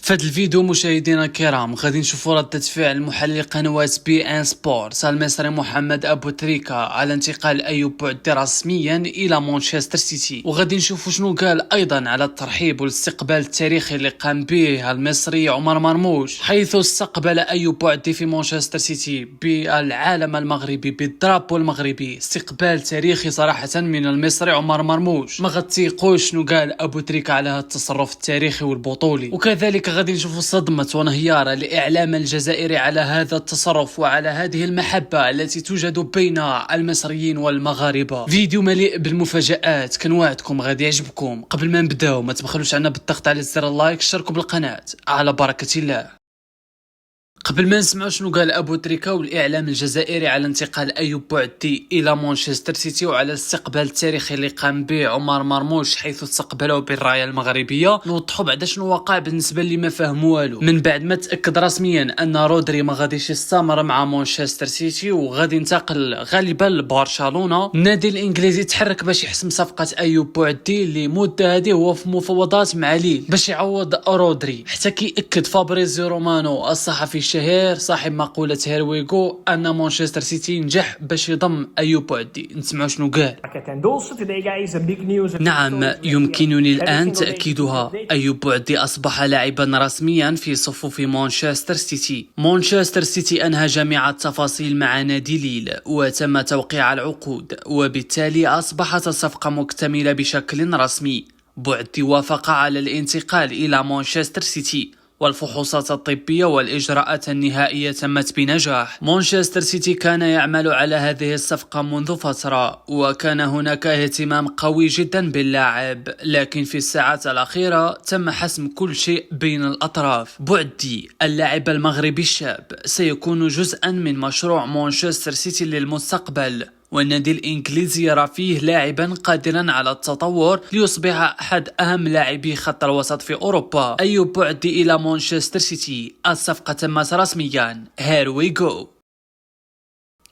في هذا الفيديو مشاهدينا الكرام غادي نشوفوا ردة فعل محلل قنوات بي ان سبورت المصري محمد ابو تريكة على انتقال ايوب بعدي رسميا الى مانشستر سيتي، وغادي نشوفوا شنو قال ايضا على الترحيب والاستقبال التاريخي اللي قام به المصري عمر مرموش، حيث استقبل ايوب بعدي في مانشستر سيتي بالعالم المغربي بالدرابو المغربي. استقبال تاريخي صراحة من المصري عمر مرموش، ما غتيقوش شنو قال ابو تريكة على هذا التصرف التاريخي والبطولي. وكذلك غادي نشوفوا صدمة وانهيار الإعلام الجزائري على هذا التصرف وعلى هذه المحبة التي توجد بين المصريين والمغاربة. فيديو مليء بالمفاجآت، كنوعدكم غادي يعجبكم. قبل ما نبداو ما تبخلوش عنا بالضغط على زر اللايك، اشتركوا بالقناة على بركة الله. قبل ما نسمعوا شنو قال ابو تريكة والاعلام الجزائري على انتقال ايوب بعدي الى مانشستر سيتي وعلى الاستقبال التاريخي اللي قام به عمر مرموش حيث استقبله بالرايه المغربيه، نوضحوا بعدا شنو وقع بالنسبه اللي ما فهموا والو. من بعد ما تاكد رسميا ان رودري ما غاديش يستمر مع مانشستر سيتي وغادي ينتقل غالبا لبرشلونه، النادي الانجليزي تحرك باش يحسم صفقه ايوب بعدي اللي مده هذه هو في مفاوضات مع ليل باش يعوض رودري. حتى كيأكد فابريزيو رومانو الصحفي الشهير صاحب مقولة هيرويغو أن مانشستر سيتي نجح باش يضم أيوب بعدي. نسمعوا شنو قال. نعم، يمكنني الآن تأكيدها، أيوب بعدي أصبح لاعبا رسميا في صفوف مانشستر سيتي. مانشستر سيتي أنهى جميع التفاصيل مع نادي ليل وتم توقيع العقود، وبالتالي أصبحت الصفقة مكتملة بشكل رسمي. بعدي وافق على الانتقال إلى مانشستر سيتي والفحوصات الطبية والإجراءات النهائية تمت بنجاح. مانشستر سيتي كان يعمل على هذه الصفقة منذ فترة وكان هناك اهتمام قوي جدا باللاعب، لكن في الساعات الأخيرة تم حسم كل شيء بين الأطراف. بعدي اللاعب المغربي الشاب سيكون جزءا من مشروع مانشستر سيتي للمستقبل، والنادي الإنجليزي يرى فيه لاعبا قادرا على التطور ليصبح أحد أهم لاعبي خط الوسط في أوروبا. أيوب بعدي إلى مانشستر سيتي، الصفقة تمت رسميا. Here we go.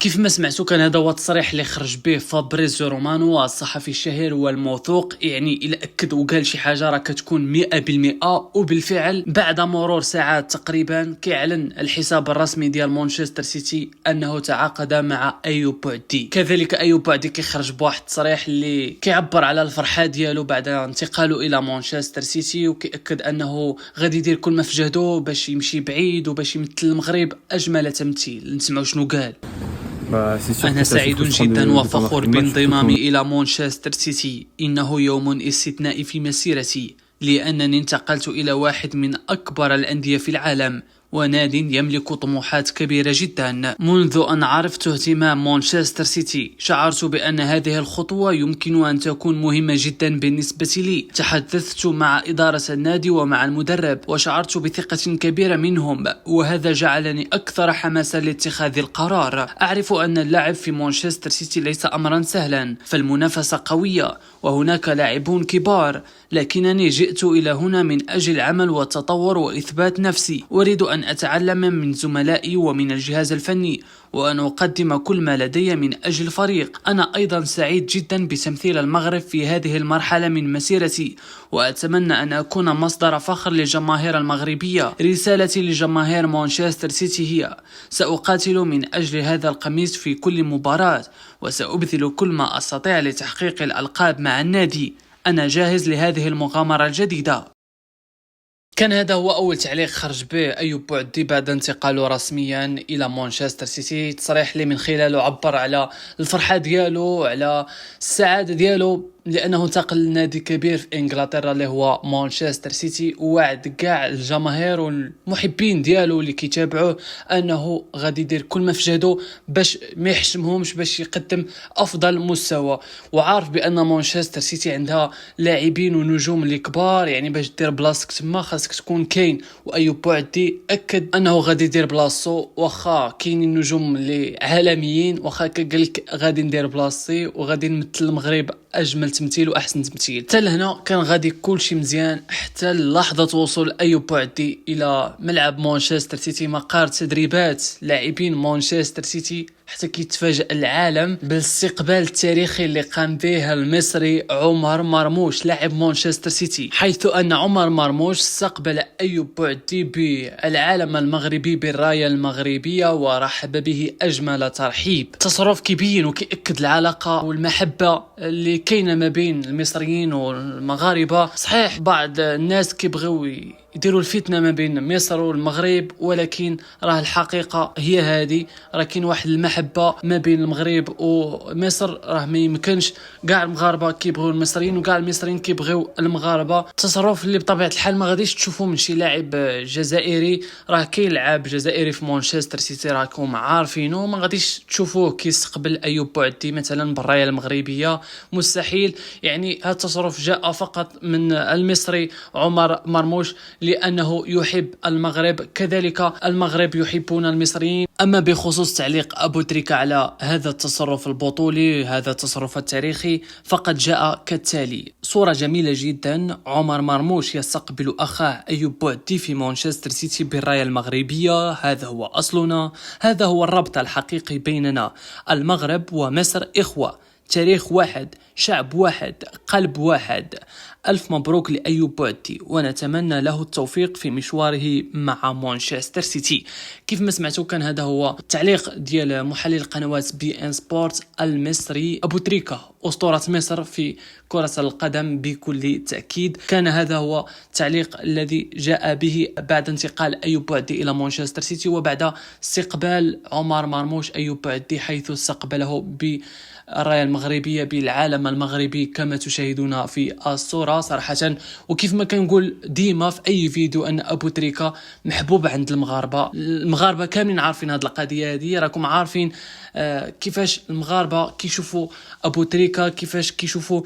كيف ما سمعتوا كان هذا هو التصريح اللي خرج به فابريزيو رومانو الصحفي الشهير والموثوق، يعني إلا أكد وقال شي حاجة راه كتكون 100%. وبالفعل بعد مرور ساعات تقريبا كيعلن الحساب الرسمي ديال مانشستر سيتي أنه تعاقد مع أيوب بعدي. كذلك أيوب بعدي كيخرج بواحد التصريح اللي كيعبر على الفرحة ديالو بعد انتقاله إلى مانشستر سيتي، وكيأكد أنه غادي يدير كل ما في جهده باش يمشي بعيد وباش يمثل المغرب أجمل تمثيل. نسمعوا شنو قال. أنا سعيد جدا وفخور بانضمامي إلى مانشستر سيتي، إنه يوم استثنائي في مسيرتي لأنني انتقلت إلى واحد من أكبر الأندية في العالم وناد يملك طموحات كبيرة جدا. منذ أن عرفت اهتمام مانشستر سيتي شعرت بأن هذه الخطوة يمكن أن تكون مهمة جدا بالنسبة لي. تحدثت مع إدارة النادي ومع المدرب وشعرت بثقة كبيرة منهم، وهذا جعلني أكثر حماسا لاتخاذ القرار. أعرف أن اللعب في مانشستر سيتي ليس أمرا سهلا، فالمنافسة قوية وهناك لاعبون كبار، لكنني جئت إلى هنا من أجل العمل والتطور وإثبات نفسي. أريد أن أتعلم من زملائي ومن الجهاز الفني وأن أقدم كل ما لدي من أجل الفريق. أنا أيضا سعيد جدا بتمثيل المغرب في هذه المرحلة من مسيرتي، وأتمنى أن أكون مصدر فخر للجماهير المغربية. رسالتي لجماهير مانشستر سيتي هي: سأقاتل من أجل هذا القميص في كل مباراة، وسأبذل كل ما أستطيع لتحقيق الألقاب مع النادي. أنا جاهز لهذه المغامرة الجديدة. كان هذا هو أول تعليق خرج به أيوب بعدي بعد انتقاله رسميا إلى مانشستر سيتي، تصريح اللي من خلاله عبر على الفرحة ديالو على السعادة ديالو لأنه انتقل لنادي كبير في إنجلترا اللي هو مانشستر سيتي، ووعد كاع الجماهير والمحبين ديالو اللي كيتابعوه أنه غادي يدير كل ما في جهده باش ما يحشمهمش، باش يقدم أفضل مستوى. وعارف بأن مانشستر سيتي عندها لاعبين ونجوم اللي كبار، يعني باش دير بلاصتك تما خاصك تكون كاين. وأيوب بعدي أكد أنه غادي يدير بلاصتو، واخا كاينين نجوم اللي عالميين، واخا قالك غادي ندير بلاصتي وغادي نمثل المغرب أجمل تمثيل واحسن تمثيل. حتى لهنا كان غادي كل شيء مزيان حتى لحظه وصول ايوب بعدي الى ملعب مانشستر سيتي، مقر تدريبات لاعبين مانشستر سيتي حتى كيتفاجأ العالم بالاستقبال التاريخي اللي قام به المصري عمر مرموش لاعب مانشستر سيتي، حيث أن عمر مرموش استقبل أيوب بوعدي بالعالم المغربي بالراية المغربية ورحب به أجمل ترحيب. تصرف كيبين وكيأكد العلاقة والمحبة اللي كاينة ما بين المصريين والمغاربة. صحيح بعض الناس كيبغيو يديروا الفتنة ما بين مصر والمغرب، ولكن راه الحقيقة هي هذه، راه كاين واحد المحبة ما بين المغرب ومصر، راه ما يمكنش كاع المغاربة كيبغيو المصريين وكاع المصريين كيبغيو المغاربة. التصرف اللي بطبيعة الحال ما غاديش تشوفوه من شي لاعب جزائري، راه كيلعب جزائري في مانشستر سيتي راكم عارفينه، ما غاديش تشوفوه كيستقبل ايوب بوعدي مثلا بالراية المغربية، مستحيل. يعني هذا التصرف جاء فقط من المصري عمر مرموش لأنه يحب المغرب، كذلك المغرب يحبون المصريين. أما بخصوص تعليق أبو تريكة على هذا التصرف البطولي، هذا التصرف التاريخي، فقد جاء كالتالي: صورة جميلة جدا، عمر مرموش يستقبل أخاه أيوب بوعدي في مانشستر سيتي بالراية المغربية، هذا هو أصلنا، هذا هو الربط الحقيقي بيننا، المغرب ومصر إخوة، تاريخ واحد، شعب واحد، قلب واحد. ألف مبروك لأيوب بوعدي، ونتمنى له التوفيق في مشواره مع مانشستر سيتي. كيف ما سمعتوا كان هذا هو التعليق ديال محلل قنوات بي ان سبورت المصري أبو تريكة، أسطورة مصر في كرة القدم بكل تأكيد. كان هذا هو التعليق الذي جاء به بعد انتقال أيوب بوعدي إلى مانشستر سيتي، وبعد استقبال عمر مرموش أيوب بوعدي، حيث استقبله بالراية المغربية بالعالم المغربي كما تشاهدون في الصورة صراحة. وكيف ما كنقول ديما في أي فيديو أن أبو تريكة محبوب عند المغاربة كاملين عارفين هذه القضية هذه، راكم عارفين كيفاش المغاربة كيشوفوا أبو تريكة، كيفاش كيشوفوا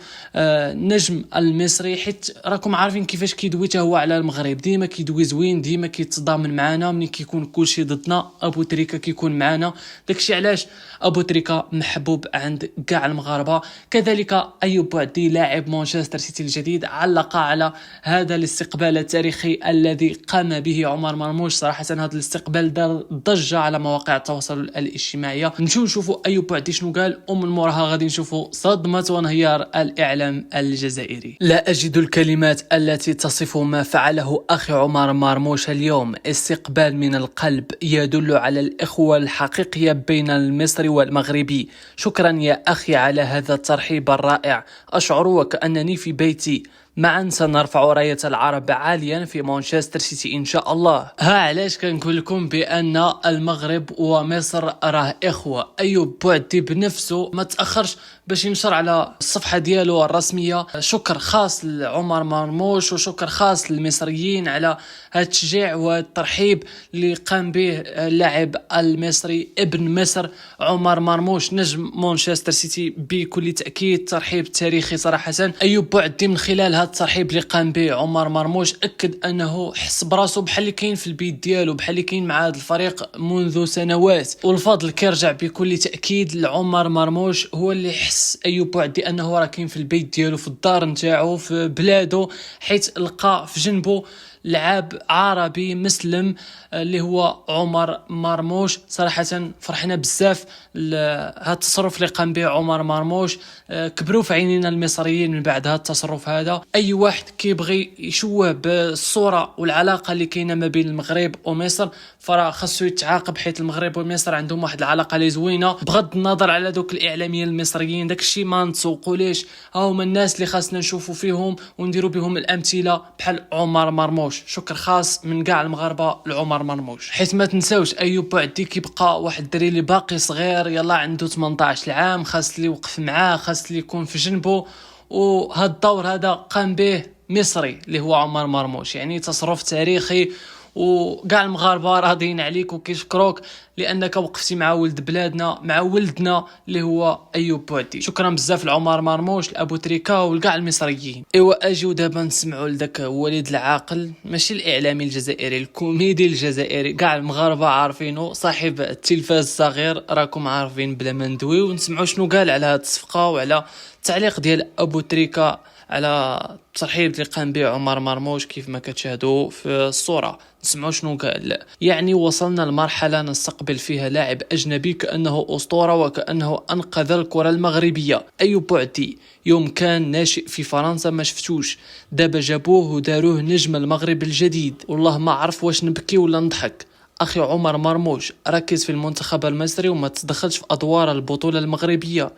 نجم المصري، حيت راكم عارفين كيفاش كيدوي هو على المغرب، ديما كيدوي زوين، ديما كيتضامن معنا، ملي كيكون كلشي ضدنا أبو تريكة كيكون معنا، داكشي علاش أبو تريكة محبوب عند كاع المغاربة. كذلك أيوب بوعدي لاعب مانشستر سيتي الجديد علق على هذا الاستقبال التاريخي الذي قام به عمر مرموش. صراحة هذا الاستقبال دار ضجة على مواقع التواصل الاجتماعي. نشوفوا أيوب بوعدي شنو قال، ومن موراها غادي نشوفوا صدمة وانهيار الإعلام الجزائري. لا أجد الكلمات التي تصف ما فعله أخي عمر مرموش اليوم، استقبال من القلب يدل على الإخوة الحقيقية بين المصري والمغربي. شكرا يا أخي على هذا الترحيب الرائع، أشعر وكأنني في بيتي، معا سنرفع راية العرب عاليا في مانشستر سيتي إن شاء الله. ها علاش كنقول لكم بأن المغرب ومصر راه إخوة. أيوب بوعدي بنفسه ما تأخرش باش ينشر على الصفحة ديالو الرسمية شكر خاص لعمر مرموش وشكر خاص للمصريين على هذا التشجيع والترحيب اللي قام به اللاعب المصري ابن مصر عمر مرموش نجم مانشستر سيتي. بكل تأكيد ترحيب تاريخي صراحة. أيوب بوعدي من خلال هذا الترحيب اللي قام به عمر مرموش أكد أنه حس براسو بحال اللي كاين في البيت ديالو، بحال اللي كاين مع هذا الفريق منذ سنوات، والفضل كيرجع بكل تأكيد لعمر مرموش. هو اللي حس أيوب بوعدي أنه راه كاين في البيت ديالو، في الدار نتاعو، في بلادو، حيث لقى في جنبه لعاب عربي مسلم اللي هو عمر مرموش. صراحة فرحنا بزاف هذا التصرف اللي قام به عمر مرموش، كبروا في عينينا المصريين من بعد هذا التصرف هذا. أي واحد كيبغي يشوه بالصورة والعلاقة اللي كاينة ما بين المغرب ومصر فراه خاصو يتعاقب، حيث المغرب ومصر عندهم واحد العلاقة اللي زوينة، بغض النظر على دوك الإعلاميين المصريين داكشي ما نتسوقوليش، ها هما الناس اللي خاصنا نشوفوا فيهم ونديروا بهم الأمثلة بحال عمر مرموش. شكر خاص من كاع المغاربة لعمر مرموش. حيث ما تنساوش أيوب بوعدي كيبقى واحد الدري اللي باقي صغير، يلا عنده 18 عام، خاص اللي يوقف معاه، خاص اللي يكون في جنبه، وهذا الدور هذا قام به مصري اللي هو عمر مرموش. يعني تصرف تاريخي، وكاع المغاربه راضيين عليك وكيشكروك لانك وقفتي مع ولد بلادنا، مع ولدنا اللي هو ايوب بوعدي. شكرا بزاف لعمر مرموش، لابو تريكه ولكاع المصريين. اجيو دابا نسمعوا لذاك وليد العاقل، ماشي الاعلامي الجزائري، الكوميدي الجزائري، كاع المغاربه عارفينه، صاحب التلفاز الصغير، راكم عارفين بلا ما ندوي، ونسمعوا شنو قال على هذه الصفقه وعلى التعليق ديال ابو تريكه على الترحيب اللي قام به عمر مرموش كيف ما كتشاهدوا في الصورة. نسمعوا شنو قال. يعني وصلنا لمرحلة نستقبل فيها لاعب أجنبي كأنه أسطورة وكأنه أنقذ الكرة المغربية. أيوب بوعدي يوم كان ناشئ في فرنسا ما شفتوش، دابا جابوه وداروه نجم المغرب الجديد. والله ما عرف واش نبكي ولا نضحك. أخي عمر مرموش ركز في المنتخب المصري وما تدخلش في أدوار البطولة المغربية.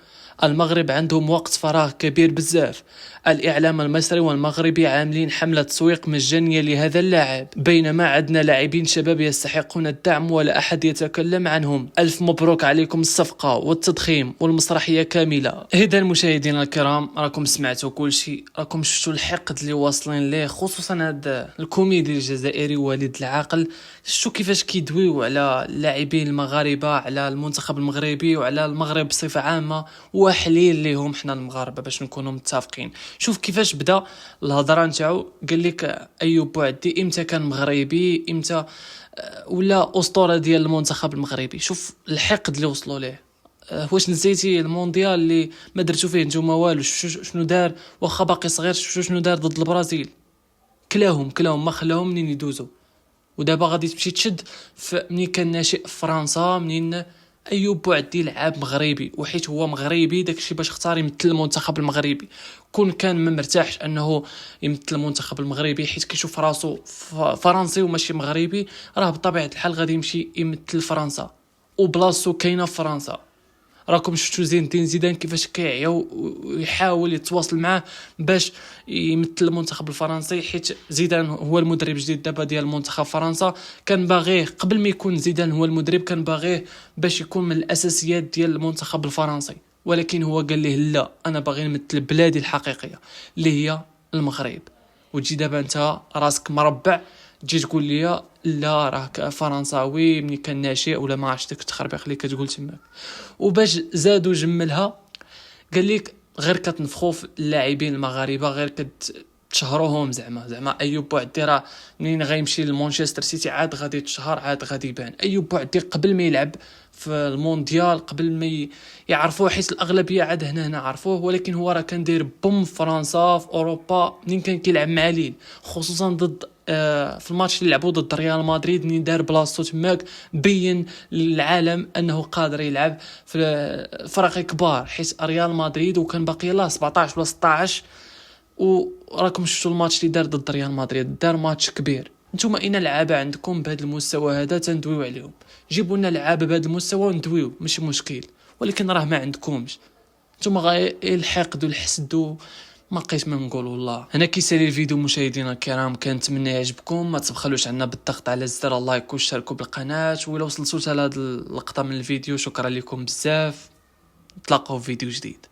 المغرب عندهم وقت فراغ كبير بزاف. الإعلام المصري والمغربي عاملين حملة تسويق مجانية لهذا اللاعب، بينما عندنا لاعبين شباب يستحقون الدعم ولا أحد يتكلم عنهم. ألف مبروك عليكم الصفقة والتضخيم والمسرحية كاملة. إذا المشاهدين الكرام راكم سمعتوا كل شيء، راكم شفتوا الحقد اللي واصلين ليه، خصوصا هذا الكوميدي الجزائري وليد العاقل. شفتوا كيفاش كيدويو على اللاعبين المغاربة، على المنتخب المغربي وعلى المغرب بصفة عامة، وحليل ليهم حنا المغاربة باش نكونوا متفقين. شوف كيفاش بدا الهضره نتاعو، قال لك ايوب بوعدي امتى كان مغربي، امتى ولا اسطوره ديال المنتخب المغربي. شوف الحقد اللي وصلوا ليه. واش نسيتي المونديال اللي ما درتو فيه نتوما والو؟ شنو دار واخا باقي صغير؟ شنو دار ضد البرازيل؟ كلاهم ما خلاهم منين يدوزوا. ودابا غادي تمشي تشد منين كان ناشئ في فرنسا، منين ايوب بوعدي لعاب مغربي، وحيت هو مغربي داكشي باش اختار يمثل المنتخب المغربي. كون كان ما مرتاحش انه يمثل المنتخب المغربي حيت كيشوف راسو فرنسي وماشي مغربي، راه بطبيعه الحال غادي يمشي يمثل فرنسا وبلاصتو كاينه في فرنسا. راكم شفتوا زين الدين زيدان كيفاش كيعيا ويحاول يتواصل معاه باش يمثل المنتخب الفرنسي، حيت زيدان هو المدرب الجديد دابا ديال منتخب فرنسا. كان باغيه قبل ما يكون زيدان هو المدرب، كان باغيه باش يكون من الاساسيات ديال المنتخب الفرنسي، ولكن هو قال له لا، انا باغي نمثل بلادي الحقيقيه اللي هي المغرب. وتجي دابا انت راسك مربع تجي تقول لي لا راك فرنساوي ملي كان ناشئ ولا ما عرفتش داك التخربيق اللي كتقول تماك. وباش زادوا جملها قال لك غير كتنفخوا في اللاعبين المغاربه، غير تشهروهم. زعما ايوب بوعدي راه منين غيمشي لمانشستر سيتي عاد غادي يتشهر، عاد غادي يبان. ايوب بوعدي قبل ما يلعب في المونديال، قبل ما يعرفوه، حيت الاغلبيه عاد هنا عرفوه، ولكن هو راه كان داير بوم في فرنسا في اوروبا منين كان كيلعب مع ليل، خصوصا ضد في الماتش اللي لعبوا ضد ريال مدريد. منين دار بلاصتو تماك بين للعالم انه قادر يلعب في فرق كبار، حيت ريال مدريد وكان باقي له 17 ولا 16. وراكم شفتوا الماتش اللي دار ضد ريال مدريد، دار ماتش كبير. نتوما اين لعابه عندكم بهذا المستوى هذا تندويو عليهم؟ جيبوا لنا لعابه بهذا المستوى وندويو، ماشي مشكل، ولكن راه ما عندكمش. نتوما غير الحقد والحسد ما بقيت ما نقول. والله هنا كيسالي الفيديو مشاهدينا الكرام، كنتمنى يعجبكم. ما تبخلوش عنا بالضغط على زر اللايك واشتركوا بالقناه. ولا وصلتوا لهاد اللقطه من الفيديو شكرا لكم بزاف. نتلاقاو في فيديو جديد.